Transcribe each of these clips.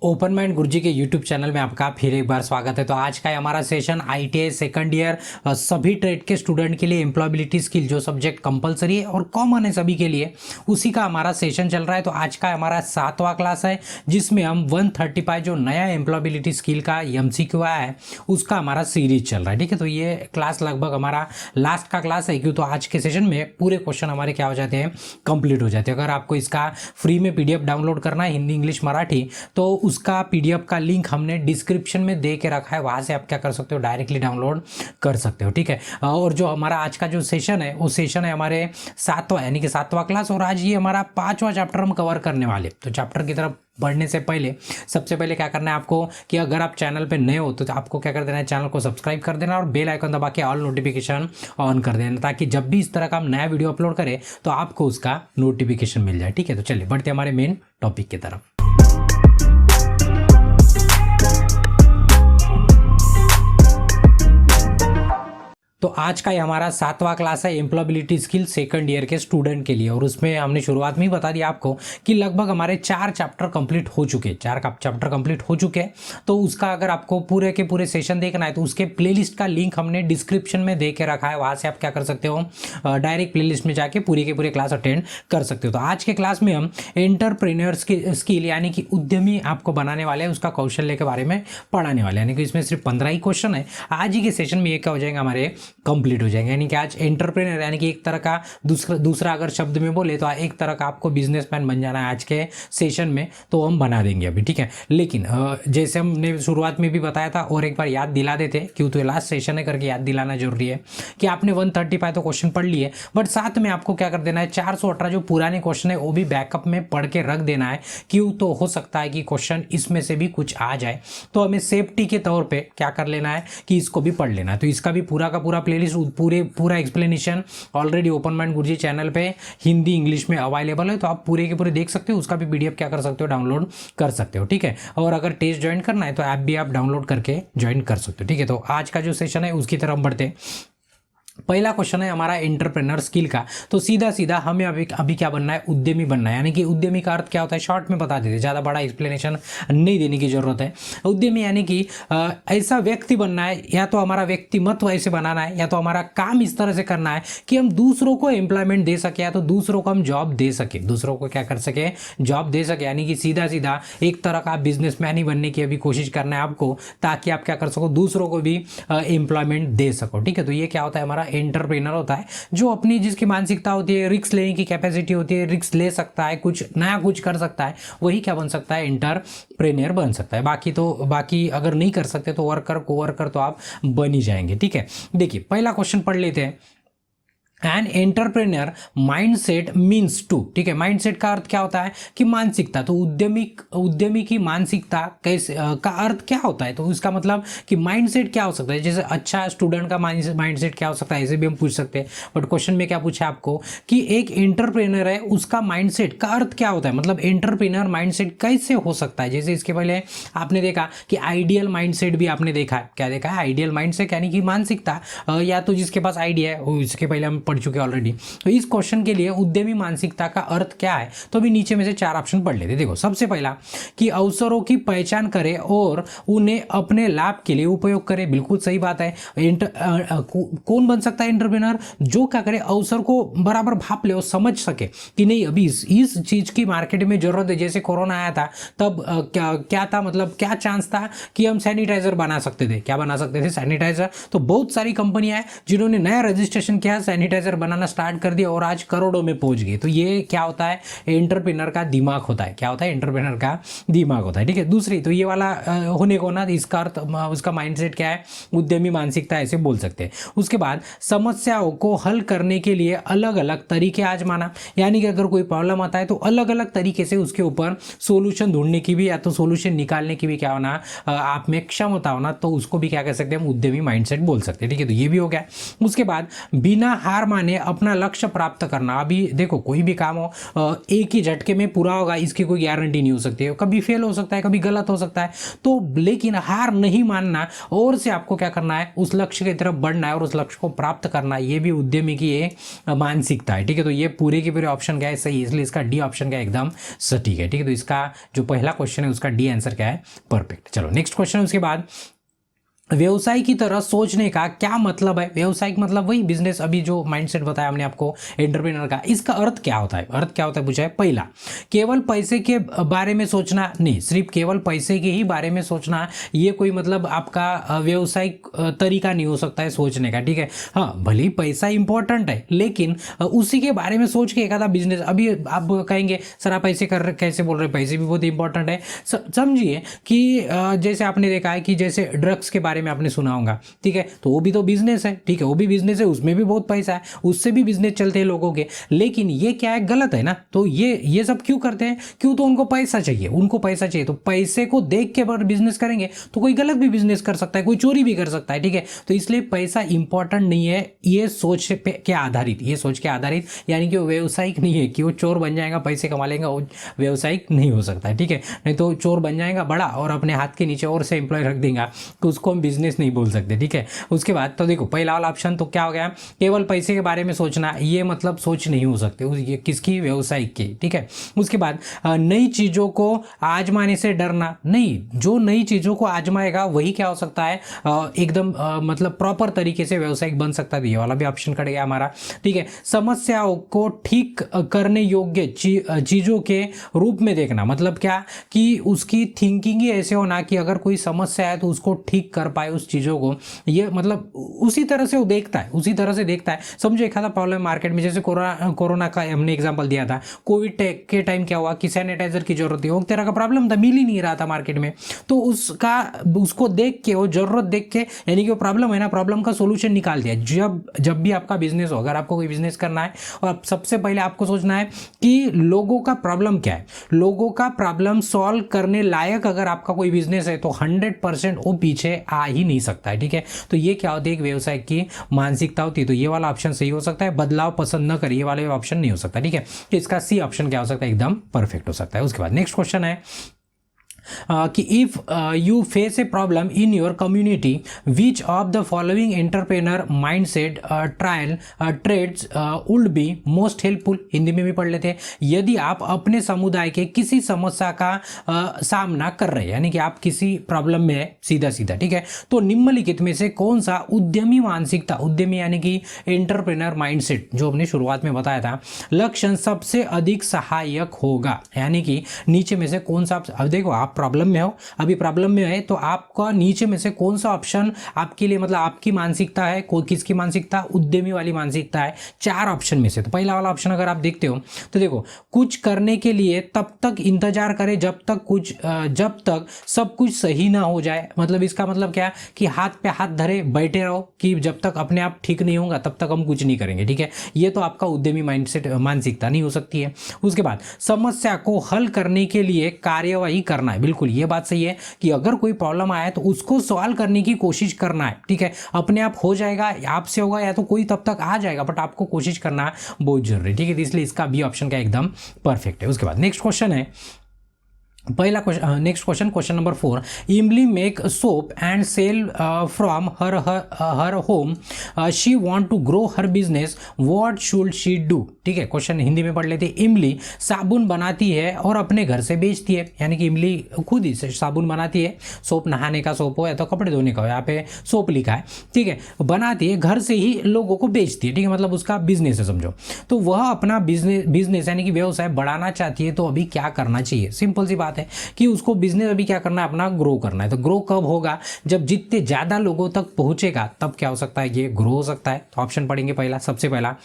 Open mind गुरुजी के YouTube channel में आपका फिर एक बार स्वागत है। तो आज का हमारा सेशन आईटीआई सेकंड ईयर सभी ट्रेड के स्टूडेंट के लिए एम्प्लॉयबिलिटी स्किल जो सब्जेक्ट कंपलसरी है और कॉमन है सभी के लिए, उसी का हमारा सेशन चल रहा है। तो आज का हमारा 7वां क्लास है जिसमें हम 135 जो नया एम्प्लॉयबिलिटी स्किल का एमसीक्यू आया है उसका हमारा सीरीज चल रहा है। ठीक है, तो ये क्लास लगभग हमारा लास्ट का क्लास है क्यों, तो आज के सेशन में पूरे क्वेश्चन हमारे क्या हो जाते हैं, कंप्लीट हो जाते हैं। अगर आपको इसका फ्री में पीडीएफ डाउनलोड करना है हिंदी इंग्लिश मराठी, तो उसका पीडीएफ का लिंक हमने डिस्क्रिप्शन में दे के रखा है, वहां से आप क्या कर सकते हो, डायरेक्टली डाउनलोड कर सकते हो। ठीक है, और जो हमारा आज का जो सेशन है वो सेशन है हमारे 7वां यानी कि 7वां क्लास, और आज ये हमारा 5वां चैप्टर हम कवर करने वाले। तो चैप्टर की तरफ बढ़ने से पहले सबसे पहले क्या करना है आपको कि अगर आप चैनल पे नए हो तो आपको क्या कर देना है, चैनल को सब्सक्राइब कर देना और बेल आइकन दबा के ऑल नोटिफिकेशन ऑन कर देना, ताकि जब भी इस तरह का हम नया वीडियो अपलोड करें तो आपको उसका नोटिफिकेशन मिल जाए। ठीक है, तो चलिए बढ़ते हैं हमारे मेन टॉपिक की तरफ। तो आज का ये हमारा 7वां क्लास है एम्प्लॉयबिलिटी स्किल सेकंड ईयर के स्टूडेंट के लिए, और उसमें हमने शुरुआत में ही बता दिया आपको कि लगभग हमारे 4 चैप्टर कंप्लीट हो चुके हैं, 4 चैप्टर कंप्लीट हो चुके हैं। तो उसका अगर आपको पूरे के पूरे सेशन देखना है तो उसके प्लेलिस्ट का लिंक हमने डिस्क्रिप्शन में दे के रखा है, वहाँ से आप क्या कर सकते हो, डायरेक्ट प्लेलिस्ट में जाके पूरी के पूरे क्लास अटेंड कर सकते हो। तो आज के क्लास में हम एंटरप्रेन्योर्स की स्किल यानी कि उद्यमी आपको बनाने वाले हैं, उसका कौशल्य के बारे में पढ़ाने वाले हैं। यानी कि इसमें सिर्फ 15 ही क्वेश्चन है। आज ही के सेशन में ये क्या हो जाएंगे, हमारे कंप्लीट हो जाएंगे। यानी कि आज एंटरप्रेन्योर यानी कि एक तरह का दूसरा अगर शब्द में बोले तो एक तरह का आपको बिजनेसमैन बन जाना है आज के सेशन में, तो हम बना देंगे अभी। ठीक है, लेकिन जैसे हमने शुरुआत में भी बताया था और एक बार याद दिला देते क्यों, तो लास्ट सेशन है करके याद दिलाना जरूरी है कि आपने 135 तो क्वेश्चन पढ़ लिए, बट साथ में आपको क्या कर देना है, 418 जो पुराने क्वेश्चन है वो भी बैकअप में पढ़ के रख देना है। क्यों, तो हो सकता है कि क्वेश्चन इसमें से भी कुछ आ जाए, तो हमें सेफ्टी के तौर पर क्या कर लेना है कि इसको भी पढ़ लेना है। तो इसका भी पूरा का पूरा प्लेलिस्ट पूरा एक्सप्लेनेशन ऑलरेडी ओपन माइंड गुरुजी चैनल पे हिंदी इंग्लिश में अवेलेबल है, तो आप पूरे के पूरे देख सकते हो। उसका भी पीडीएफ क्या कर सकते हो, डाउनलोड कर सकते हो। ठीक है, और अगर टेस्ट ज्वाइन करना है तो ऐप भी आप डाउनलोड करके ज्वाइन कर सकते हो। ठीक है, तो आज का जो सेशन है उसकी तरफ बढ़ते हैं। पहला क्वेश्चन है हमारा एंटरप्रेन्योर स्किल का। तो सीधा हमें अभी क्या बनना है, उद्यमी बनना है। यानी कि उद्यमी का अर्थ क्या होता है, शॉर्ट में बता देते, ज़्यादा बड़ा एक्सप्लेनेशन नहीं देने की जरूरत है। उद्यमी यानी कि ऐसा व्यक्ति बनना है, या तो हमारा व्यक्तिमत्व ऐसे बनाना है, या तो हमारा काम इस तरह से करना है कि हम दूसरों को एम्प्लॉयमेंट दे सके, या तो दूसरों को हम जॉब दे सके, दूसरों को क्या कर सके, जॉब दे सके। यानी कि सीधा एक तरह का बिजनेसमैन ही बनने की अभी कोशिश करना है आपको, ताकि आप क्या कर सको, दूसरों को भी एम्प्लॉयमेंट दे सको। ठीक है, तो ये क्या होता है, हमारा एंटरप्रेन्योर होता है जो अपनी जिसकी मानसिकता होती है, रिस्क लेने की कैपेसिटी होती है, रिस्क ले सकता है, कुछ नया कुछ कर सकता है, वही क्या बन सकता है, एंटरप्रेन्योर बन सकता है। बाकी अगर नहीं कर सकते तो कोवर्कर तो आप बन ही जाएंगे। ठीक है, देखिए पहला क्वेश्चन पढ़ लेते हैं। An entrepreneur mindset means to. ठीक है, माइंडसेट का अर्थ क्या होता है कि मानसिकता। तो उद्यमी की मानसिकता कैसे का अर्थ क्या होता है, तो इसका मतलब कि माइंडसेट क्या हो सकता है। जैसे अच्छा स्टूडेंट का माइंडसेट क्या हो सकता है, ऐसे भी हम पूछ सकते हैं, बट क्वेश्चन में क्या पूछा आपको कि एक एंटरप्रेन्योर है उसका माइंडसेट का अर्थ क्या होता है, मतलब एंटरप्रेन्योर माइंडसेट कैसे हो सकता है। जैसे इसके पहले आपने देखा कि आइडियल माइंडसेट भी आपने देखा है, क्या देखा है, आइडियल माइंडसेट यानी कि मानसिकता, या तो जिसके पास आइडिया है, इसके पहले हम पढ़ चुके ऑलरेडी। तो इस क्वेश्चन के लिए उद्यमी मानसिकता का अर्थ क्या है, तो अभी नीचे में से 4 ऑप्शन पढ़ लेते। देखो, सबसे पहला कि अवसरों की पहचान करे और उन्हें अपने लाभ के लिए उपयोग करे। बिल्कुल सही बात है। कौन बन सकता है एंटरप्रेन्योर, जो क्या करे, अवसर को बराबर भाप ले और समझ सके कि नहीं अभी इस चीज की मार्केट में जरूरत है। जैसे कोरोना आया था तब क्या था, मतलब क्या चांस था कि हम सैनिटाइजर बना सकते थे, क्या बना सकते थे, सैनिटाइजर। तो बहुत सारी कंपनियां हैं जिन्होंने नया रजिस्ट्रेशन किया, सैनिटाइजर बनाना स्टार्ट कर दिया और आज करोड़ों में पहुंच गए। तो ये क्या होता है, एंटरप्रेन्योर का दिमाग होता है। क्या होता है, एंटरप्रेन्योर का दिमाग होता है। ठीक है, दूसरी तो ये वाला होने को ना, इसका अर्थ उसका माइंडसेट क्या है, उद्यमी मानसिकता ऐसे बोल सकते हैं। उसके बाद समस्याओं को हल करने के लिए अलग अलग तरीके आजमाना। यानी कि अगर कोई प्रॉब्लम आता है तो अलग अलग तरीके से उसके ऊपर सोल्यूशन ढूंढने की भी, या तो सोल्यूशन निकालने की भी क्या होना, आप में क्षमता होना, तो उसको भी क्या कह सकते हैं, हम उद्यमी माइंडसेट बोल सकते हैं। ठीक है, तो ये भी हो गया। उसके बाद बिना हार माने अपना लक्ष्य प्राप्त करना। अभी देखो कोई भी काम हो एक ही झटके में पूरा होगा इसकी कोई गारंटी नहीं हो सकती है, कभी फेल हो सकता है, कभी गलत हो सकता है। तो लेकिन हार नहीं मानना और से आपको क्या करना है, उस लक्ष्य की तरफ बढ़ना है और उस लक्ष्य को प्राप्त करना है। ये भी उद्यमी की एक मानसिकता है, ठीक है। तो ये पूरे के पूरे ऑप्शन क्या है, सही, इसलिए इसका डी ऑप्शन क्या है, एकदम सटीक है, ठीक है। तो इसका जो पहला क्वेश्चन है उसका डी आंसर क्या है, परफेक्ट। चलो नेक्स्ट क्वेश्चन उसके बाद, व्यवसाय की तरह सोचने का क्या मतलब है। व्यवसायिक मतलब वही बिजनेस, अभी जो माइंडसेट बताया हमने आपको एंटरप्रेन्योर का, इसका अर्थ क्या होता है, अर्थ क्या होता है पूछा है। पहला, केवल पैसे के बारे में सोचना नहीं, सिर्फ केवल पैसे के ही बारे में सोचना, ये कोई मतलब आपका व्यवसायिक तरीका नहीं हो सकता है सोचने का, ठीक है। हाँ, भले ही पैसा इंपॉर्टेंट है लेकिन उसी के बारे में सोच के एक आधा बिजनेस, अभी आप कहेंगे सर आप ऐसे कर कैसे बोल रहे हैं, पैसे भी बहुत इंपॉर्टेंट है। समझिए कि जैसे आपने देखा है कि जैसे ड्रग्स के बारे में आपने सुना होगा, ठीक है, तो वो भी तो बिजनेस है, ठीक है, वो भी बिजनेस है, उसमें भी बहुत पैसा है, उससे भी बिजनेस चलते हैं लोगों के। लेकिन ये क्या है, गलत है ना। तो ये सब क्यों करते हैं, क्यों, तो उनको पैसा चाहिए, उनको पैसा चाहिए, तो पैसे को देख के अगर बिजनेस करेंगे तो कोई गलत भी बिजनेस कर सकता है, कोई चोरी भी कर सकता है, ठीक है। तो इसलिए पैसा इंपॉर्टेंट नहीं है, ये सोच पे के आधारित, ये सोच के आधारित, यानी कि वो व्यवसायिक नहीं है कि वो चोर बन जाएगा पैसे कमा लेगा, वो व्यवसायिक नहीं हो सकता है, ठीक है। नहीं तो चोर बन जाएगा बड़ा और अपने हाथ के नीचे और से एम्प्लॉय रख देगा, तो उसको हम बिजनेस नहीं बोल सकते, ठीक है। उसके बाद तो देखो पहला वाला ऑप्शन तो क्या हो गया, केवल पैसे के बारे में सोचना, ये मतलब सोच नहीं हो सकते, ये किसकी, व्यवसायिक की, ठीक है। उसके बाद नई चीजों को आजमाने से डरना नहीं, जो नई चीजों को आजमाएगा वही क्या हो सकता है, एकदम मतलब प्रॉपर तरीके से व्यवसायिक बन सकता है। ये वाला भी ऑप्शन कट गया हमारा, ठीक है। समस्याओं को ठीक करने योग्य चीजों के रूप में देखना, मतलब क्या कि उसकी थिंकिंग ही ऐसे होना कि अगर कोई समस्या है तो उसको ठीक कर पाए उस चीज़ों को, ये मतलब उसी तरह से वो देखता है, उसी तरह से देखता है। समझो एक आधा प्रॉब्लम मार्केट में, जैसे कोरोना का हमने एग्जांपल दिया था, कोविड के टाइम क्या हुआ कि सैनिटाइजर की जरूरत थी, वो तरह का प्रॉब्लम था, मिल ही नहीं रहा था मार्केट में, तो उसको देख के, वो जरूरत देख के, यानी कि वो प्रॉब्लम है ना, प्रॉब्लम का सोल्यूशन निकाल दिया। जब भी आपका बिजनेस हो, अगर आपको कोई बिजनेस करना है और सबसे पहले आपको सोचना है कि लोगों का प्रॉब्लम क्या है, लोगों का प्रॉब्लम सॉल्व करने लायक अगर आपका कोई बिजनेस है तो 100% वो पीछे आ ही नहीं सकता है, ठीक है। तो ये क्या होती है, एक व्यवसाय की मानसिकता होती है। तो ये वाला ऑप्शन सही हो सकता है, बदलाव पसंद न करिए, ये वाला ऑप्शन नहीं हो सकता, ठीक है। तो इसका सी ऑप्शन क्या हो सकता है, एकदम परफेक्ट हो सकता है। उसके बाद नेक्स्ट क्वेश्चन है कि if you face a problem in your community, which of the following entrepreneur mindset trial traits would be most helpful. Hindi में भी पढ़ लेते हैं। यदि आप अपने समुदाय के किसी समस्या का सामना कर रहे हैं, यानी कि आप किसी प्रॉब्लम में है सीधा सीधा, ठीक है, तो निम्नलिखित में से कौन सा उद्यमी मानसिकता, उद्यमी यानी कि एंटरप्रेनर माइंडसेट जो हमने शुरुआत में बताया था, लक्षण सबसे अधिक सहायक होगा। यानी कि नीचे में से कौन सा, अब देखो आप प्रॉब्लम में हो, अभी प्रॉब्लम में है, तो आपका नीचे में से कौन सा ऑप्शन आपके लिए, मतलब आपकी मानसिकता है, किसकी मानसिकता, उद्यमी वाली मानसिकता है। 4 ऑप्शन में से तो पहला वाला ऑप्शन अगर आप देखते हो तो देखो, कुछ करने के लिए तब तक इंतजार करें जब तक सब कुछ सही ना हो जाए। मतलब इसका मतलब क्या कि हाथ पे हाथ धरे बैठे रहो कि जब तक अपने आप ठीक नहीं होगा तब तक हम कुछ नहीं करेंगे, ठीक है। ये तो आपका उद्यमी माइंडसेट, मानसिकता नहीं हो सकती है। उसके बाद समस्या को हल करने के लिए कार्यवाही करना है। बिल्कुल ये बात सही है कि अगर कोई प्रॉब्लम आया तो उसको सॉल्व करने की कोशिश करना है, ठीक है। अपने आप हो जाएगा, आपसे होगा या तो कोई तब तक आ जाएगा, बट आपको कोशिश करना बहुत जरूरी है, ठीक है। इसलिए इसका बी ऑप्शन का एकदम परफेक्ट है। उसके बाद नेक्स्ट क्वेश्चन है, पहला question, next question number 4, Imli make soap and sell from her home, she want to grow her business, what should she do. ठीक है, क्वेश्चन हिंदी में पढ़ लेते हैं। इमली साबुन बनाती है और अपने घर से बेचती है, यानी कि इमली खुद ही से साबुन बनाती है, सोप नहाने का सोप हो या तो कपड़े धोने का हो, यहाँ पे सोप लिखा है, ठीक है, बनाती है, घर से ही लोगों को बेचती है, ठीक है, मतलब उसका बिजनेस है समझो। तो वह अपना बिजनेस यानी कि व्यवसाय बढ़ाना चाहती है, तो अभी क्या करना चाहिए। सिंपल सी बात है कि उसको बिजनेस अभी क्या करना है, अपना ग्रो करना है। तो ग्रो कब होगा, जब जितने ज्यादा लोगों तक पहुंचेगा तब क्या हो सकता है, ये ग्रो हो सकता है। तो ऑप्शन पढ़ेंगे, पहला, सबसे पहला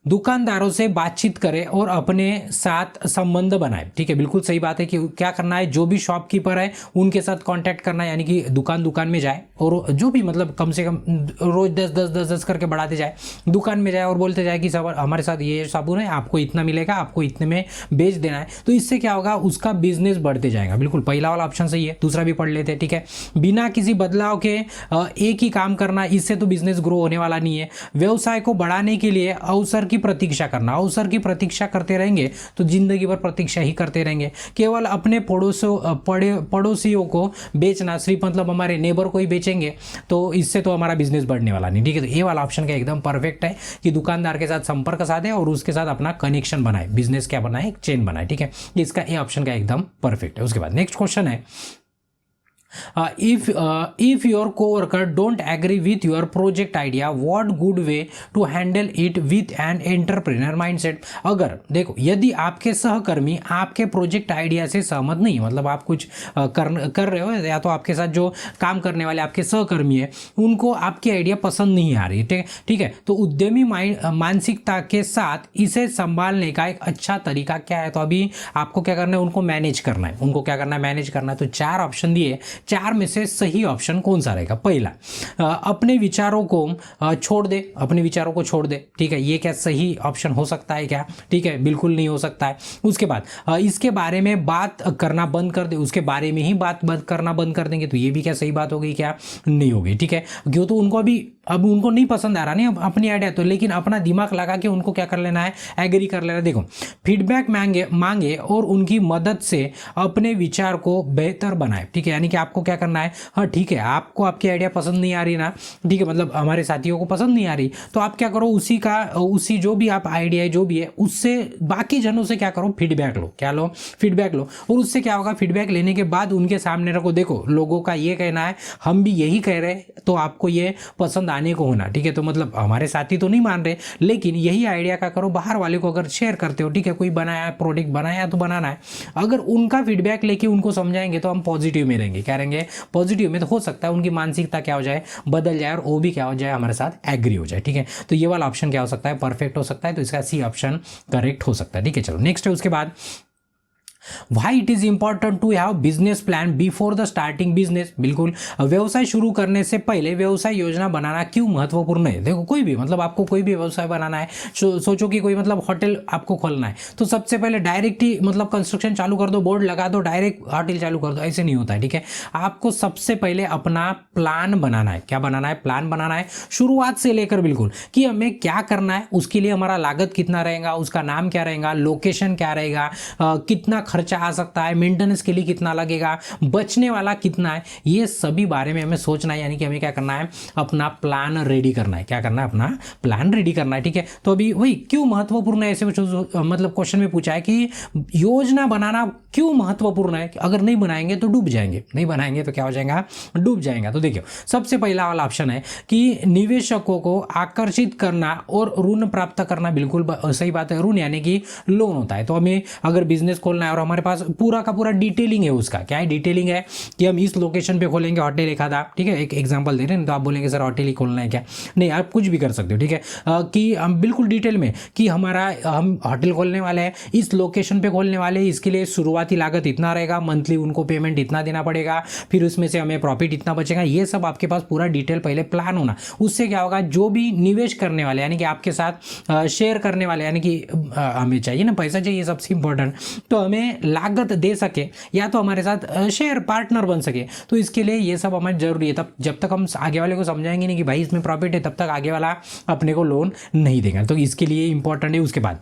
दुकानदारों से बातचीत करें और अपने साथ संबंध बनाए। ठीक है, बिल्कुल सही बात है कि क्या करना है, जो भी शॉपकीपर है उनके साथ कांटेक्ट करना है, यानी कि दुकान में जाए और जो भी मतलब कम से कम रोज 10 करके बढ़ाते जाए, दुकान में जाए और बोलते जाए कि सब हमारे साथ ये साबुन है, आपको इतना मिलेगा, आपको इतने में बेच देना है। तो इससे क्या होगा, उसका बिजनेस बढ़ते जाएगा। बिल्कुल पहला वाला ऑप्शन सही है, दूसरा भी पढ़ लेते हैं। ठीक है, बिना किसी बदलाव के एक ही काम करना, इससे तो बिजनेस ग्रो होने वाला नहीं है। व्यवसाय को बढ़ाने के लिए अवसर की प्रतीक्षा करना, अवसर की प्रतीक्षा करते रहेंगे तो जिंदगी भर प्रतीक्षा ही करते रहेंगे। केवल अपने पड़ोसियों को बेचना, सिर्फ मतलब हमारे नेबर को ही बेचेंगे तो इससे तो हमारा बिजनेस बढ़ने वाला नहीं। ठीक है, तो ये वाला ऑप्शन का एकदम परफेक्ट है कि दुकानदार के साथ संपर्क साधे और उसके साथ अपना कनेक्शन बनाए, बिजनेस क्या बनाए, एक चेन बनाए। ठीक है, इसका ये ऑप्शन का एकदम परफेक्ट है। उसके बाद नेक्स्ट क्वेश्चन है, if your coworker don't agree with your project idea, what good way to handle it with an entrepreneur mindset। अगर देखो, यदि आपके सहकर्मी आपके प्रोजेक्ट आइडिया से सहमत नहीं, मतलब आप कुछ कर रहे हो या तो आपके साथ जो काम करने वाले आपके सहकर्मी है उनको आपकी आइडिया पसंद नहीं आ रही, ठीक है, तो उद्यमी मानसिकता के साथ इसे संभालने का एक अच्छा तरीका क्या है। तो अभी आपको क्या करना है, उनको मैनेज करना है, उनको क्या करना है, मैनेज करना है। तो 4 ऑप्शन दिए, 4 में से सही ऑप्शन कौन सा रहेगा। पहला, अपने विचारों को छोड़ दे, अपने विचारों को छोड़ दे। ठीक है, ये क्या सही ऑप्शन हो सकता है क्या? ठीक है, बिल्कुल नहीं हो सकता है। उसके बाद इसके बारे में बात करना बंद कर दे, उसके बारे में ही बात करना बंद कर देंगे तो ये भी क्या सही बात होगी क्या? नहीं होगी। ठीक है, क्यों, तो उनको अब उनको नहीं पसंद आ रहा नहीं अपनी आइडिया, तो लेकिन अपना दिमाग लगा के उनको क्या कर लेना है, एग्री कर लेना। देखो, फीडबैक मांगे और उनकी मदद से अपने विचार को बेहतर बनाए। ठीक है, यानी कि आपको क्या करना है, हाँ ठीक है, आपको आपकी आइडिया पसंद नहीं आ रही ना, ठीक है, मतलब हमारे साथियों को पसंद नहीं आ रही, तो आप क्या करो, उसी जो भी आप आइडिया जो भी है उससे बाकी जनों से क्या करो, फीडबैक लो। क्या लो? फीडबैक लो। और उससे क्या होगा, फीडबैक लेने के बाद उनके सामने रखो, देखो लोगों का ये कहना है, हम भी यही कह रहे हैं, तो आपको ये पसंद आने को होना। ठीक है, तो मतलब हमारे साथी तो नहीं मान रहे, लेकिन यही आइडिया का करो, बाहर वाले को अगर शेयर करते हो, ठीक है, कोई बनाया प्रोडक्ट बनाया तो बनाना है, अगर उनका फीडबैक लेके उनको समझाएंगे तो हम पॉजिटिव में रहेंगे। क्या रहेंगे? पॉजिटिव में। तो हो सकता है उनकी मानसिकता क्या हो जाए, बदल जाए, और वो भी क्या हो जाए, हमारे साथ एग्री हो जाए। ठीक है, तो ये वाला ऑप्शन क्या हो सकता है, परफेक्ट हो सकता है, तो इसका सी ऑप्शन करेक्ट हो सकता है। ठीक है, चलो नेक्स्ट है उसके बाद, Why it is important to have business plan before the starting business। बिल्कुल, व्यवसाय शुरू करने से पहले व्यवसाय योजना बनाना क्यों महत्वपूर्ण है। देखो, कोई भी मतलब आपको कोई भी व्यवसाय बनाना है, सोचो कि कोई मतलब होटल आपको खोलना है, तो सबसे पहले डायरेक्ट ही मतलब कंस्ट्रक्शन चालू कर दो, बोर्ड लगा दो, डायरेक्ट होटल चालू कर दो, ऐसे नहीं होता है। ठीक है, आपको सबसे पहले अपना प्लान बनाना है। क्या बनाना है? प्लान बनाना है, शुरुआत से लेकर बिल्कुल कि हमें क्या करना है, उसके लिए हमारा लागत कितना रहेगा, उसका नाम क्या रहेगा, लोकेशन क्या रहेगा, कितना खर्चा आ सकता है, मेंटेनेंस के लिए कितना लगेगा, बचने वाला कितना है, ये सभी बारे में हमें सोचना है। यानी कि हमें क्या करना है, अपना प्लान रेडी करना है। क्या करना है? अपना प्लान रेडी करना है। ठीक है, तो अभी वही क्यों महत्वपूर्ण है, ऐसे मतलब क्वेश्चन में पूछा है कि योजना बनाना क्यों महत्वपूर्ण है। अगर नहीं बनाएंगे तो डूब जाएंगे, नहीं बनाएंगे तो क्या हो जाएगा, डूब जाएगा। तो देखियो, सबसे पहला वाला ऑप्शन है कि निवेशकों को आकर्षित करना और ऋण प्राप्त करना। बिल्कुल सही बात है, ऋण यानी कि लोन होता है। तो हमें अगर बिजनेस खोलना है और हमारे पास पूरा का पूरा डिटेलिंग है, उसका क्या है, डिटेलिंग है कि हम इस लोकेशन पे खोलेंगे होटल एक आधा। ठीक है, एक एग्जांपल दे रहे हैं, तो आप बोलेंगे सर होटल ही खोलना है क्या? नहीं, आप कुछ भी कर सकते हो। ठीक है, कि हम बिल्कुल डिटेल में कि हम होटल खोलने वाले हैं, इस लोकेशन पे खोलने वाले हैं, इसके लिए शुरुआती लागत इतना रहेगा, मंथली उनको पेमेंट इतना देना पड़ेगा, फिर उसमें से हमें प्रॉफिट इतना बचेगा। ये सब आपके पास पूरा डिटेल पहले प्लान होना। उससे क्या होगा, जो भी निवेश करने वाले यानी कि आपके साथ शेयर करने वाले, यानी कि हमें चाहिए ना पैसा चाहिए, सबसे इंपॉर्टेंट, तो हमें लागत दे सके या तो हमारे साथ शेयर पार्टनर बन सके, तो इसके लिए ये सब हमें जरूरी है। तब जब तक हम आगे वाले को समझाएंगे नहीं कि भाई इसमें प्रॉफिट है, तब तक आगे वाला अपने को लोन नहीं देगा। तो इसके लिए इंपॉर्टेंट है। उसके बाद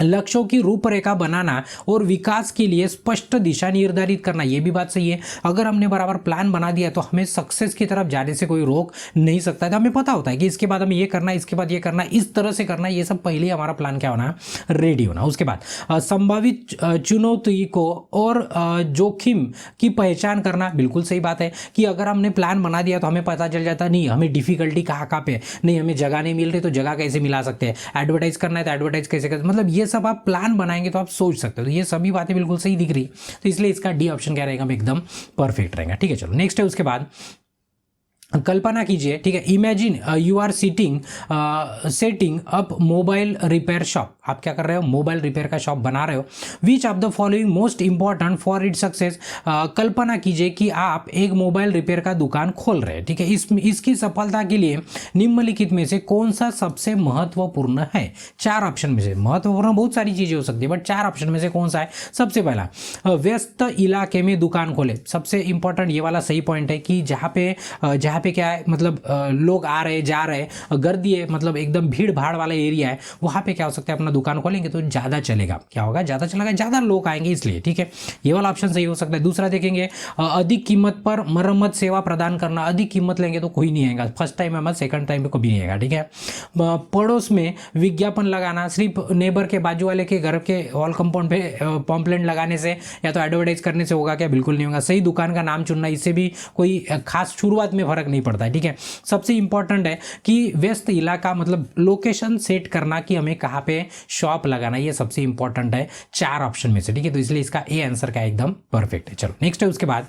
लक्ष्यों की रूपरेखा बनाना और विकास के लिए स्पष्ट दिशा निर्धारित करना, यह भी बात सही है। अगर हमने बराबर प्लान बना दिया तो हमें सक्सेस की तरफ जाने से कोई रोक नहीं सकता है। तो हमें पता होता है कि इसके बाद हमें ये करना है, इसके बाद ये करना है, इस तरह से करना है, ये सब पहले हमारा प्लान क्या होना, रेडी होना। उसके बाद संभावित चुनौती को और जोखिम की पहचान करना, बिल्कुल सही बात है कि अगर हमने प्लान बना दिया तो हमें पता चल जाता नहीं हमें डिफिकल्टी कहाँ पे, नहीं हमें जगह नहीं मिल रही तो जगह कैसे मिला सकते हैं, एडवर्टाइज करना है तो एडवर्टाइज कैसे करते, मतलब ये सब आप प्लान बनाएंगे तो आप सोच सकते हो। तो ये सभी बातें बिल्कुल सही दिख रही, तो इसलिए इसका डी ऑप्शन क्या रहेगा, एकदम परफेक्ट रहेगा। ठीक है, चलो नेक्स्ट है उसके बाद कल्पना कीजिए, ठीक है, imagine you are setting up mobile repair shop. आप क्या कर रहे हो, मोबाइल रिपेयर का शॉप बना रहे हो। Which of the following most important for it success. कल्पना कीजिए कि आप एक मोबाइल रिपेयर का दुकान खोल रहे हैं, ठीक है, इसकी सफलता के लिए निम्नलिखित में से कौन सा सबसे महत्वपूर्ण है। चार ऑप्शन में से, महत्वपूर्ण बहुत सारी चीजें हो सकती है बट चार ऑप्शन में से कौन सा है। सबसे पहला, व्यस्त इलाके में दुकान खोले। सबसे इंपॉर्टेंट ये वाला सही पॉइंट है कि जहाँ पे क्या है, मतलब लोग आ रहे जा रहे, गर्दी है, मतलब एकदम भीड़ भाड़ वाला एरिया है, वहाँ पे क्या हो सकता है, अपना दुकान खोलेंगे तो ज़्यादा चलेगा। क्या होगा, ज़्यादा चलेगा, ज़्यादा लोग आएंगे, इसलिए, ठीक है, ये वाला ऑप्शन सही हो सकता है। दूसरा देखेंगे, अधिक कीमत पर मरम्मत सेवा प्रदान करना। अधिक कीमत लेंगे तो कोई नहीं आएगा, फर्स्ट टाइम है मत, सेकंड टाइम पे कभी नहीं आएगा, ठीक है। पड़ोस में विज्ञापन लगाना, सिर्फ नेबर के बाजू वाले के घर के वॉल कंपाउंड पे पॉम्पलेट लगाने से या तो एडवर्टाइज करने से होगा क्या, बिल्कुल नहीं होगा। सही दुकान का नाम चुनना, इससे भी कोई खास शुरुआत में फर्क नहीं पड़ता है, ठीक है। सबसे इंपॉर्टेंट है कि व्यस्त इलाका, मतलब लोकेशन सेट करना कि हमें कहाँ पे शॉप लगाना, ये सबसे इंपॉर्टेंट है चार ऑप्शन में से, ठीक है। तो इसलिए इसका ए आंसर का एकदम परफेक्ट है। चलो नेक्स्ट है उसके बाद,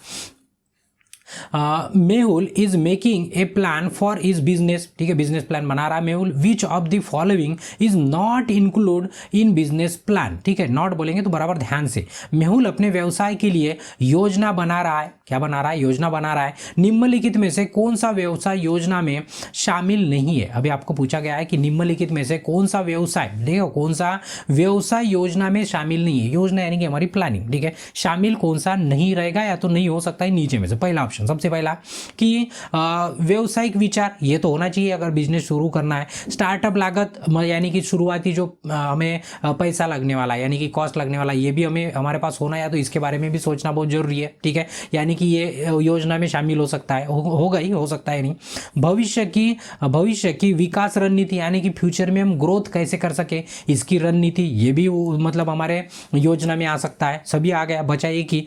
Mehul is making a plan for is business, ठीक है, बिजनेस प्लान बना रहा है मेहुल। विच of the following is not include in business plan, ठीक है, नॉट बोलेंगे तो बराबर ध्यान से। मेहुल अपने व्यवसाय के लिए योजना बना रहा है, क्या बना रहा है, योजना बना रहा है। निम्नलिखित में से कौन सा व्यवसाय योजना में शामिल नहीं है। अभी आपको पूछा गया है कि निम्नलिखित में से कौन सा व्यवसाय, देखो कौन सा व्यवसाय योजना में शामिल नहीं है। योजना यानी कि हमारी प्लानिंग, ठीक है, शामिल कौन सा नहीं रहेगा या तो नहीं हो सकता है नीचे में से। पहला ऑप्शन, सबसे पहला कि व्यवसायिक विचार, ये तो होना चाहिए अगर बिजनेस शुरू करना है। स्टार्टअप लागत, यानी कि शुरुआती जो हमें पैसा लगने वाला है, यानी कि कॉस्ट लगने वाला है, ये भी हमें हमारे पास होना है, तो इसके बारे में भी सोचना बहुत जरूरी है, ठीक है, यानी कि ये योजना में शामिल हो सकता है, होगा ही, हो सकता है नहीं। भविष्य की विकास रणनीति, यानी कि फ्यूचर में हम ग्रोथ कैसे कर सके, इसकी रणनीति, ये भी मतलब हमारे योजना में आ सकता है। सभी आ गया, बचा एक ही,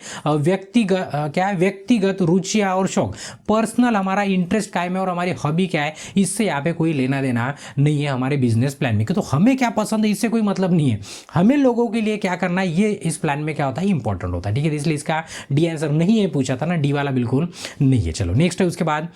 व्यक्तिगत रुचियाँ और शौक, पर्सनल हमारा इंटरेस्ट क्या है और हमारी हॉबी क्या है, इससे यहाँ पे कोई लेना देना नहीं है हमारे बिजनेस प्लान में। तो हमें क्या पसंद है इससे कोई मतलब नहीं है, हमें लोगों के लिए क्या करना है ये इस प्लान में क्या होता है, इंपॉर्टेंट होता है, ठीक है। इसलिए इसका डी आंसर नहीं है, पूछा था ना, डी वाला बिल्कुल नहीं है। चलो नेक्स्ट है उसके बाद,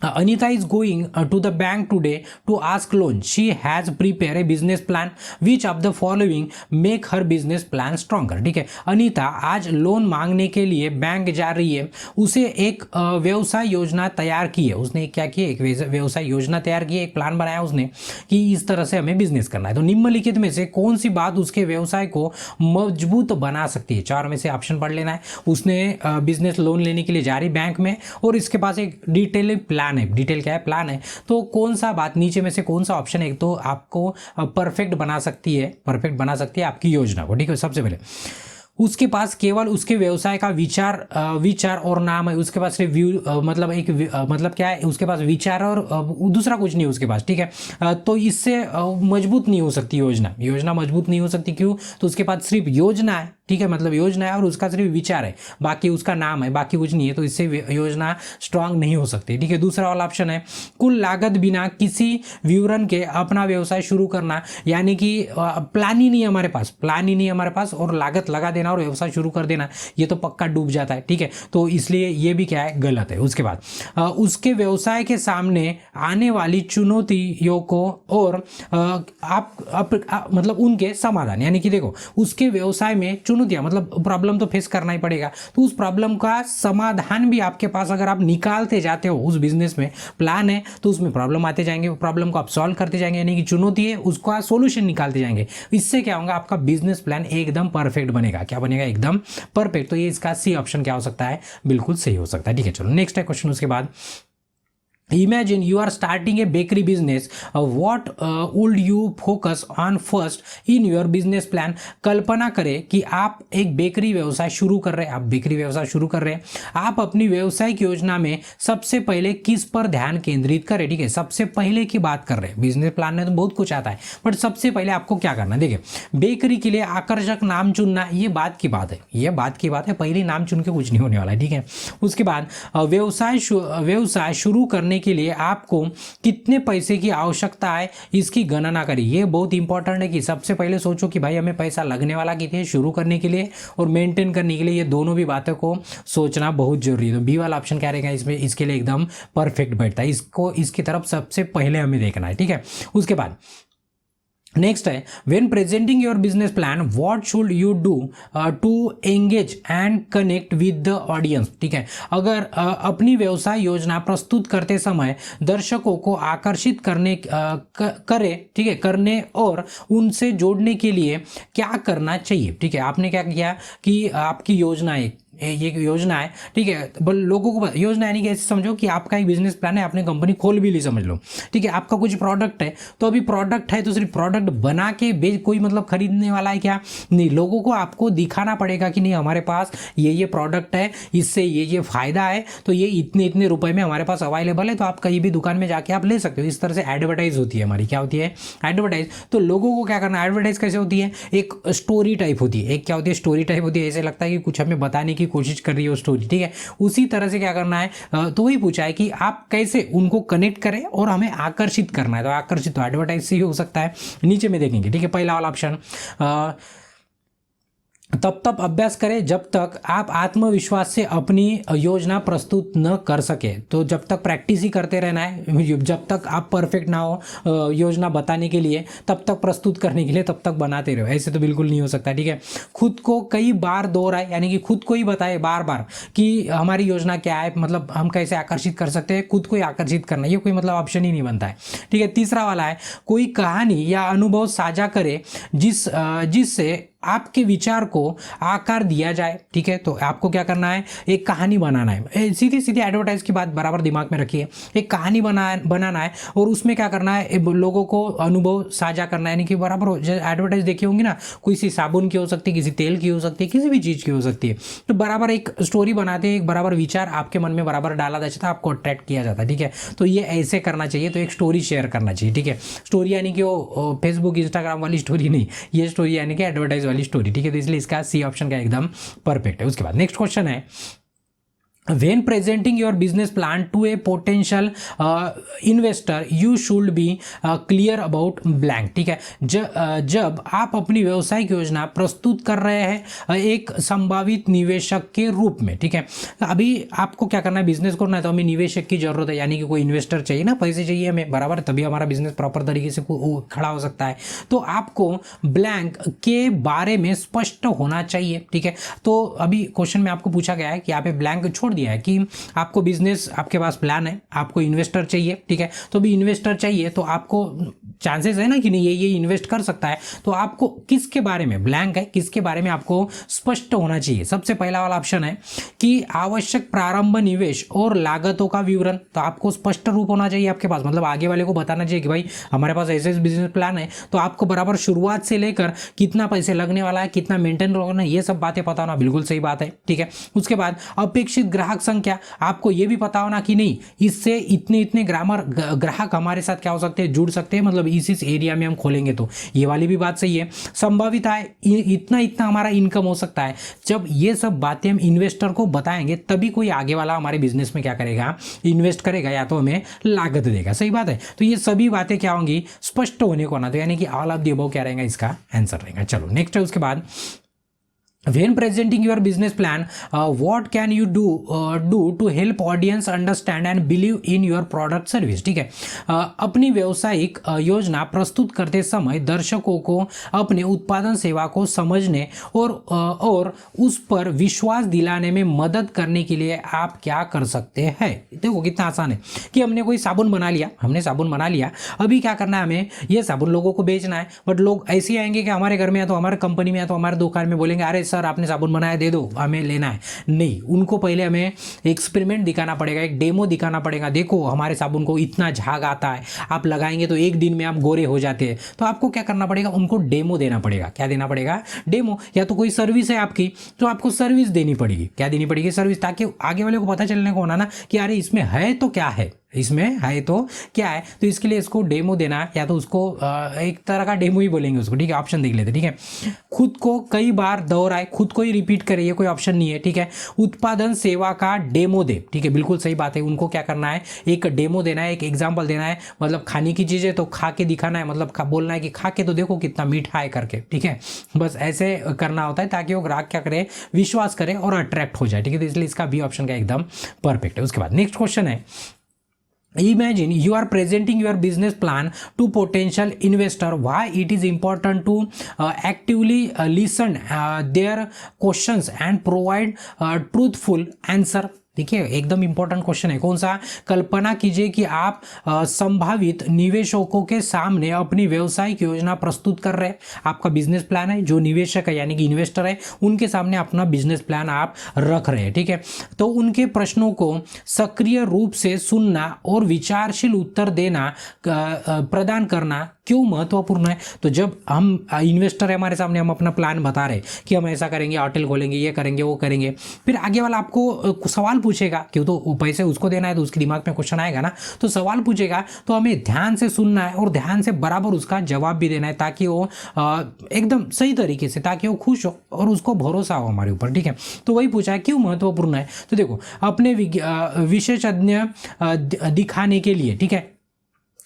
Anita is going to the bank today to ask loan. She has prepared a business plan. Which of the following make her business plan stronger? ठीक है, अनीता आज लोन मांगने के लिए बैंक जा रही है, उसे एक व्यवसाय योजना तैयार की है। उसने क्या की, एक व्यवसाय योजना तैयार की है, एक प्लान बनाया उसने कि इस तरह से हमें बिजनेस करना है। तो निम्नलिखित में से कौन सी बात उसके व्यवसाय को मजबूत बना सकती है। चार में से ऑप्शन पढ़ लेना है। उसने बिजनेस लोन लेने के लिए जा रही बैंक में और इसके पास एक डिटेल प्लान है। डिटेल क्या है, प्लान है। तो कौन सा बात नीचे में से कौन सा ऑप्शन है तो आपको परफेक्ट बना सकती है, परफेक्ट बना सकती है आपकी योजना को, ठीक है। सबसे पहले उसके पास केवल उसके व्यवसाय का विचार और नाम है। उसके पास सिर्फ मतलब एक मतलब क्या है, उसके पास विचार और दूसरा कुछ नहीं उसके पास, ठीक है। तो इससे मजबूत नहीं हो सकती योजना मजबूत नहीं हो सकती। क्यों, तो उसके पास सिर्फ योजना है, ठीक है, मतलब योजना है और उसका सिर्फ विचार है, बाकी उसका नाम है, बाकी कुछ नहीं है, तो इससे योजना स्ट्रांग नहीं हो सकती, ठीक है। दूसरा वाला ऑप्शन है कुल लागत बिना किसी विवरण के अपना व्यवसाय शुरू करना, यानी कि प्लान ही नहीं है हमारे पास और लागत लगा देना और व्यवसाय शुरू कर देना, ये तो पक्का डूब जाता है, ठीक है। तो इसलिए ये भी क्या है, गलत है। उसके बाद उसके व्यवसाय के सामने आने वाली चुनौतियों को और मतलब उनके समाधान, यानी कि देखो उसके व्यवसाय में चुनौतियां मतलब प्रॉब्लम तो फेस करना ही पड़ेगा, तो उस प्रॉब्लम का समाधान भी आपके पास अगर आप निकालते जाते हो, उस बिजनेस में प्लान है तो उसमें प्रॉब्लम आते जाएंगे, प्रॉब्लम को आप सॉल्व करते जाएंगे, यानी कि चुनौती है उसका सोल्यूशन निकालते जाएंगे। इससे क्या होगा, आपका बिजनेस प्लान एकदम परफेक्ट बनेगा। क्या बनेगा, एकदम परफेक्ट। तो ये इसका सी ऑप्शन क्या हो सकता है, बिल्कुल सही हो सकता है, ठीक है। चलो नेक्स्ट है क्वेश्चन उसके बाद, Imagine you are starting a bakery business. What would you focus on first in your business plan? कल्पना करें कि आप एक बेकरी व्यवसाय शुरू कर रहे हैं, आप अपनी व्यवसायिक योजना में सबसे पहले किस पर ध्यान केंद्रित करें, ठीक है। सबसे पहले की बात कर रहे हैं, बिजनेस प्लान में तो बहुत कुछ आता है बट सबसे पहले आपको क्या करना है, देखिए बेकरी के लिए आकर्षक नाम चुनना, ये बात की बात है, पहले नाम चुन के कुछ नहीं होने वाला है, ठीक है। उसके बाद व्यवसाय शुरू करने करने के लिए आपको कितने पैसे की आवश्यकता है इसकी गणना करें। ये बहुत इंपॉर्टेंट है कि सबसे पहले सोचो कि भाई हमें पैसा लगने वाला कितने है शुरू करने के लिए और मेंटेन करने के लिए, ये दोनों भी बातों को सोचना बहुत जरूरी है। तो बी वाला ऑप्शन क्या रहेगा इसमें, इसके लिए एकदम परफेक्ट बैठता है। इसको इसकी तरफ सबसे पहले हमें देखना है, ठीक है। उसके बाद नेक्स्ट है, when presenting your business plan what should you do to engage and connect with the audience, ठीक है। अगर अपनी व्यवसाय योजना प्रस्तुत करते समय दर्शकों को आकर्षित करे, ठीक है, करने और उनसे जोड़ने के लिए क्या करना चाहिए, ठीक है। आपने क्या किया कि आपकी योजना ये योजना है, ठीक है, बल लोगों को योजना यानी कि ऐसे समझो कि आपका एक बिजनेस प्लान है, आपने कंपनी खोल भी ली समझ लो, ठीक है। आपका कुछ प्रोडक्ट है, तो अभी प्रोडक्ट है तो सिर्फ प्रोडक्ट बना के बेच कोई मतलब खरीदने वाला है क्या, नहीं। लोगों को आपको दिखाना पड़ेगा कि नहीं हमारे पास ये प्रोडक्ट है, इससे ये फायदा है, तो ये इतने इतने रुपए में हमारे पास अवेलेबल है, तो आप कहीं भी दुकान में जाके आप ले सकते हो। इस तरह से एडवर्टाइज होती है हमारी, क्या होती है एडवर्टाइज। तो लोगों को क्या करना, एडवर्टाइज कैसे होती है, एक स्टोरी टाइप होती है, एक क्या होती है स्टोरी टाइप होती है। ऐसे लगता है कि कुछ हमें बताने की कोशिश कर रही है स्टोरी, ठीक है। उसी तरह से क्या करना है, तो वही पूछा है कि आप कैसे उनको कनेक्ट करें और हमें आकर्षित करना है। तो आकर्षित तो एडवर्टाइज से ही हो सकता है, नीचे में देखेंगे, ठीक है। पहला वाला ऑप्शन, तब अभ्यास करें जब तक आप आत्मविश्वास से अपनी योजना प्रस्तुत न कर सके। तो जब तक प्रैक्टिस ही करते रहना है, जब तक आप परफेक्ट ना हो योजना बताने के लिए, तब तक प्रस्तुत करने के लिए तब तक बनाते रहो। ऐसे तो बिल्कुल नहीं हो सकता, ठीक है। खुद को कई बार दोहराए, यानी कि खुद को ही बताए बार बार कि हमारी योजना क्या है, मतलब हम कैसे आकर्षित कर सकते हैं, खुद को ही आकर्षित करना, ये कोई मतलब ऑप्शन ही नहीं बनता है, ठीक है। तीसरा वाला है, कोई कहानी या अनुभव साझा करे जिससे आपके विचार को आकार दिया जाए, ठीक है। तो आपको क्या करना है, एक कहानी बनाना है। सीधी सीधी एडवर्टाइज की बात बराबर दिमाग में रखिए। एक कहानी बनाना है और उसमें क्या करना है, लोगों को अनुभव साझा करना है, यानी कि बराबर एडवर्टाइज देखी होंगी ना, किसी साबुन की हो सकती है, किसी तेल की हो सकती है, किसी भी चीज़ की हो सकती है। तो बराबर एक स्टोरी बनाते हैं, एक बराबर विचार आपके मन में बराबर डाला जाता है, आपको अट्रैक्ट किया जाता है, ठीक है। तो ये ऐसे करना चाहिए। तो एक स्टोरी शेयर करना चाहिए, ठीक है। स्टोरी यानी कि वो फेसबुक इंस्टाग्राम वाली स्टोरी नहीं, ये स्टोरी यानी कि एडवर्टाइज वाली स्टोरी, ठीक है। तो इसलिए इसका सी ऑप्शन का एकदम परफेक्ट है। उसके बाद नेक्स्ट क्वेश्चन है, when presenting your business plan to a potential investor you should be clear about blank, ठीक है। जब आप अपनी व्यवसायिक योजना प्रस्तुत कर रहे हैं एक संभावित निवेशक के रूप में, ठीक है। अभी आपको क्या करना है, बिजनेस करना है तो हमें निवेशक की जरूरत है, यानी कि कोई इन्वेस्टर चाहिए ना, पैसे चाहिए हमें बराबर, तभी हमारा बिजनेस प्रॉपर तरीके से खड़ा हो सकता है। तो आपको ब्लैंक के बारे में स्पष्ट होना चाहिए, ठीक है। तो अभी क्वेश्चन में आपको पूछा गया है कि आप ब्लैंक छोड़ दिया है कि आपको बिजनेस, आपके पास प्लान है, आपको इन्वेस्टर चाहिए, ठीक है। तो भी इन्वेस्टर चाहिए तो आपको चांसेस है ना कि नहीं ये इन्वेस्ट कर सकता है। तो आपको किसके बारे में, ब्लैंक है, किसके बारे में आपको स्पष्ट होना चाहिए। सबसे पहला वाला ऑप्शन है कि आवश्यक प्रारंभ निवेश और लागतों का विवरण। तो आपको स्पष्ट रूप होना चाहिए आपके पास, मतलब आगे वाले को बताना चाहिए कि भाई हमारे पास ऐसे बिजनेस प्लान है, तो आपको बराबर शुरुआत से लेकर कितना पैसे लगने वाला है, कितना मेंटेन होना है, ये सब बातें पता होना बिल्कुल सही बात है, ठीक है। उसके बाद अपेक्षित ग्राहक संख्या, आपको ये भी पता होना कि नहीं इससे इतने इतने ग्राहक हमारे साथ क्या हो सकते हैं, जुड़ सकते हैं, मतलब इस एरिया में हम खोलेंगे तो ये वाली भी बात सही है। संभावित आय, इतना इतना हमारा इनकम हो सकता है। जब ये सब बातें हम इन्वेस्टर को बताएंगे तभी कोई आगे वाला हमारे बिजनेस में क्या करेगा, इन्वेस्ट करेगा या तो हमें लागत देगा, सही बात है। तो ये सभी बातें क्या होंगी, स्पष्ट होने को ना, तो यानी कि ऑल ऑफ द अबव क्या रहेगा, इसका आंसर रहेगा। चलो नेक्स्ट है, उसके बाद when presenting your business plan what can you do to help audience understand and believe in your product service, ठीक है। अपनी व्यावसायिक योजना प्रस्तुत करते समय दर्शकों को अपने उत्पादन सेवा को समझने और उस पर विश्वास दिलाने में मदद करने के लिए आप क्या कर सकते हैं। देखो कितना आसान है कि हमने कोई साबुन बना लिया, अभी क्या करना है, हमें ये साबुन लोगों को बेचना है। बट लोग ऐसे आएंगे कि हमारे घर में या तो हमारे कंपनी में या तो हमारे दुकान में, बोलेंगे अरे सर आपने साबुन बनाया दे दो, हमें लेना है। नहीं, उनको पहले हमें एक्सपेरिमेंट दिखाना पड़ेगा, एक डेमो दिखाना पड़ेगा। देखो हमारे साबुन को इतना झाग आता है, आप लगाएंगे तो एक दिन में आप गोरे हो जाते हैं। तो आपको क्या करना पड़ेगा, उनको डेमो देना पड़ेगा। क्या देना पड़ेगा, डेमो। या तो कोई सर्विस है आपकी तो आपको सर्विस देनी पड़ेगी। क्या देनी पड़ेगी, सर्विस, ताकि आगे वाले को पता चलने को होना ना कि अरे इसमें है तो क्या है, इसमें है तो क्या है, तो इसके लिए इसको डेमो देना या तो उसको एक तरह का डेमो ही बोलेंगे उसको, ठीक है। ऑप्शन देख लेते, ठीक है। खुद को कई बार दोहराए, खुद को ही रिपीट करे, ये कोई ऑप्शन नहीं है, ठीक है। उत्पादन सेवा का डेमो दे, ठीक है, बिल्कुल सही बात है। उनको क्या करना है, एक डेमो देना है, एक एग्जाम्पल देना है, मतलब खाने की चीज़ है तो खा के दिखाना है, मतलब बोलना है कि खा के तो देखो कितना मीठा है करके, ठीक है। बस ऐसे करना होता है ताकि वो ग्राहक क्या करे, विश्वास करे और अट्रैक्ट हो जाए, ठीक है। तो इसलिए इसका बी ऑप्शन का एकदम परफेक्ट है। उसके बाद नेक्स्ट क्वेश्चन है, imagine you are presenting your business plan to potential investor. Why it is important to actively listen their questions and provide truthful answer. देखिए एकदम इंपॉर्टेंट क्वेश्चन है, कौन सा, कल्पना कीजिए कि आप संभावित निवेशकों के सामने अपनी व्यवसायिक योजना प्रस्तुत कर रहे हैं। आपका बिजनेस प्लान है, जो निवेशक है यानी कि इन्वेस्टर है, उनके सामने अपना बिजनेस प्लान आप रख रहे हैं, ठीक है। तो उनके प्रश्नों को सक्रिय रूप से सुनना और विचारशील उत्तर देना प्रदान करना क्यों महत्वपूर्ण है। तो जब हम इन्वेस्टर है हमारे सामने, हम अपना प्लान बता रहे कि हम ऐसा करेंगे, होटल खोलेंगे, ये करेंगे, वो करेंगे, फिर आगे वाला आपको सवाल पूछेगा, क्यों तो पैसे उसको देना है तो उसके दिमाग में क्वेश्चन आएगा ना, तो सवाल पूछेगा तो हमें ध्यान से सुनना है और ध्यान से बराबर उसका जवाब भी देना है, ताकि वो एकदम सही तरीके से, ताकि वो खुश हो और उसको भरोसा हो हमारे ऊपर, ठीक है। तो वही पूछा है क्यों महत्वपूर्ण है। तो देखो अपने विशेषज्ञ दिखाने के लिए, ठीक है,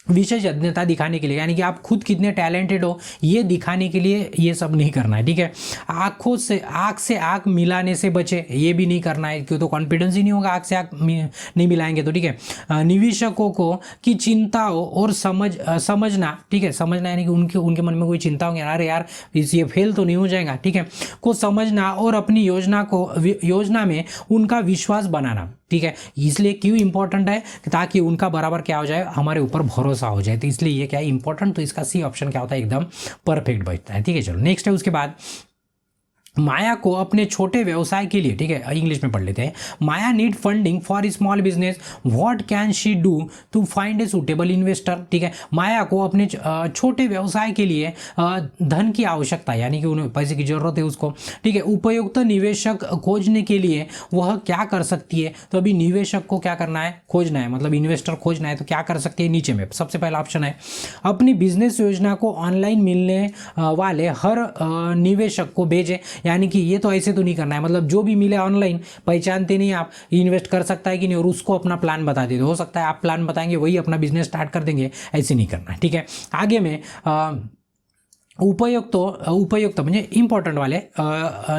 विशेषज्ञता दिखाने के लिए, यानी कि आप खुद कितने टैलेंटेड हो ये दिखाने के लिए ये सब नहीं करना है, ठीक है। आँख से आँख मिलाने से बचे, ये भी नहीं करना है, क्यों तो कॉन्फिडेंस ही नहीं होगा आँख से आँख नहीं मिलाएंगे तो, ठीक है। निवेशकों को की चिंताओं और समझना, ठीक है, समझना यानी कि उनके मन में कोई चिंता होंगे, अरे यार ये फेल तो नहीं हो जाएगा, ठीक है, को समझना और अपनी योजना में उनका विश्वास बनाना, ठीक है। इसलिए क्यों इंपॉर्टेंट है, ताकि उनका बराबर क्या हो जाए, हमारे ऊपर भरोसा हो जाए। तो इसलिए ये क्या है इंपॉर्टेंट, तो इसका सी ऑप्शन क्या होता है, एकदम परफेक्ट बचता है, ठीक है। चलो नेक्स्ट है, उसके बाद माया को अपने छोटे व्यवसाय के लिए, ठीक है, इंग्लिश में पढ़ लेते हैं। Maya need funding for small business, what can she do to find a suitable investor, ठीक है। माया को अपने छोटे व्यवसाय के लिए धन की आवश्यकता है, यानी कि उन्हें पैसे की जरूरत है उसको, ठीक है। उपयुक्त निवेशक खोजने के लिए वह क्या कर सकती है, तो अभी निवेशक को क्या करना है, खोजना है, मतलब इन्वेस्टर खोजना है, तो क्या कर सकती है, नीचे में सबसे पहला ऑप्शन है अपनी बिजनेस योजना को ऑनलाइन मिलने वाले हर निवेशक को भेजे, यानी कि ये तो ऐसे तो नहीं करना है, मतलब जो भी मिले ऑनलाइन, पहचानते नहीं आप, इन्वेस्ट कर सकता है कि नहीं, और उसको अपना प्लान बता देते, हो सकता है आप प्लान बताएंगे वही अपना बिजनेस स्टार्ट कर देंगे, ऐसे नहीं करना है, ठीक है। आगे में उपयुक्त म्हणजे इंपॉर्टेंट वाले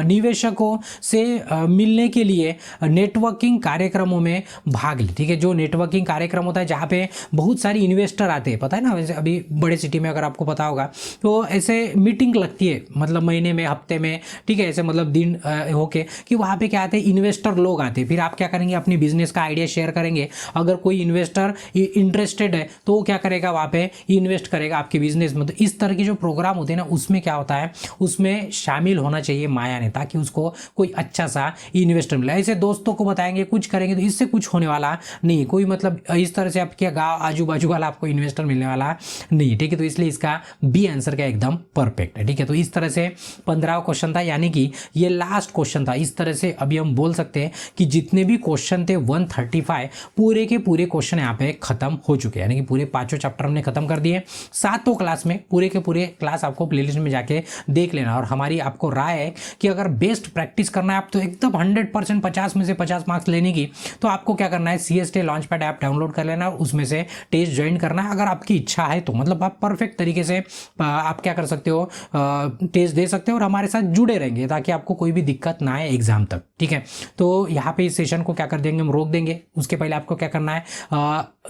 निवेशकों से मिलने के लिए नेटवर्किंग कार्यक्रमों में भाग ले, ठीक है। जो नेटवर्किंग कार्यक्रम होता है जहाँ पे बहुत सारी इन्वेस्टर आते हैं, पता है ना, वैसे अभी बड़े सिटी में अगर आपको पता होगा तो ऐसे मीटिंग लगती है, मतलब महीने में, हफ्ते में, ठीक है, ऐसे मतलब दिन होके कि वहाँ पे क्या आते हैं, इन्वेस्टर लोग आते हैं। फिर आप क्या करेंगे, अपनी बिजनेस का आइडिया शेयर करेंगे, अगर कोई इन्वेस्टर इंटरेस्टेड है तो वो क्या करेगा, वहाँ पे इन्वेस्ट करेगा आपके बिजनेस में। तो इस तरह के जो प्रोग्राम होते हैं ना, उसमें क्या होता है, उसमें शामिल होना चाहिए माया ने, ताकि उसको कोई अच्छा सा इन्वेस्टर मिले। ऐसे दोस्तों को बताएंगे, कुछ करेंगे तो इससे कुछ होने वाला नहीं, कोई मतलब इस तरह से आपके गाँव आजू बाजू वाला आपको इन्वेस्टर मिलने वाला नहीं, ठीक है। तो इसलिए इसका बी आंसर का एकदम परफेक्ट है, ठीक है। तो इस तरह से 15वां क्वेश्चन था, यानी कि ये लास्ट क्वेश्चन था। इस तरह से अभी हम बोल सकते हैं कि जितने भी क्वेश्चन थे 135 पूरे के पूरे क्वेश्चन यहाँ पे खत्म हो चुके हैं, यानी कि पूरे 5 चैप्टर हमने खत्म कर दिए 7 क्लास में। पूरे के पूरे क्लास आपको प्लेलिस्ट में जाके देख लेना, और हमारी आपको राय है कि अगर बेस्ट प्रैक्टिस करना है आप, तो एकदम 100% 50 में से 50 मार्क्स लेने की, तो आपको क्या करना है, CST लॉन्चपैड ऐप डाउनलोड कर लेना और उसमें से टेस्ट ज्वाइन करना है। अगर आपकी इच्छा है तो मतलब आप परफेक्ट तरीके से आप क्या कर सकते हो, टेस्ट दे सकते हो और हमारे साथ जुड़े रहेंगे, ताकि आपको कोई भी दिक्कत ना आए एग्जाम तक, ठीक है। तो यहाँ पे इस सेशन को क्या कर देंगे, हम रोक देंगे। उसके पहले आपको क्या करना है,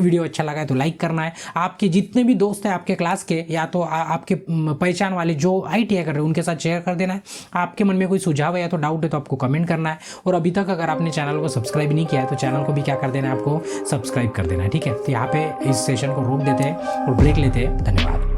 वीडियो अच्छा लगा है तो लाइक करना है, आपके जितने भी दोस्त हैं आपके क्लास के, या तो आपके पहचान वाले जो ITI कर रहे हैं उनके साथ शेयर कर देना है। आपके मन में कोई सुझाव है या तो डाउट है तो आपको कमेंट करना है, और अभी तक अगर आपने चैनल को सब्सक्राइब नहीं किया है तो चैनल को भी क्या कर देना है, आपको सब्सक्राइब कर देना है, ठीक है। तो यहाँ पे इस सेशन को रोक देते हैं और ब्रेक लेते हैं। धन्यवाद।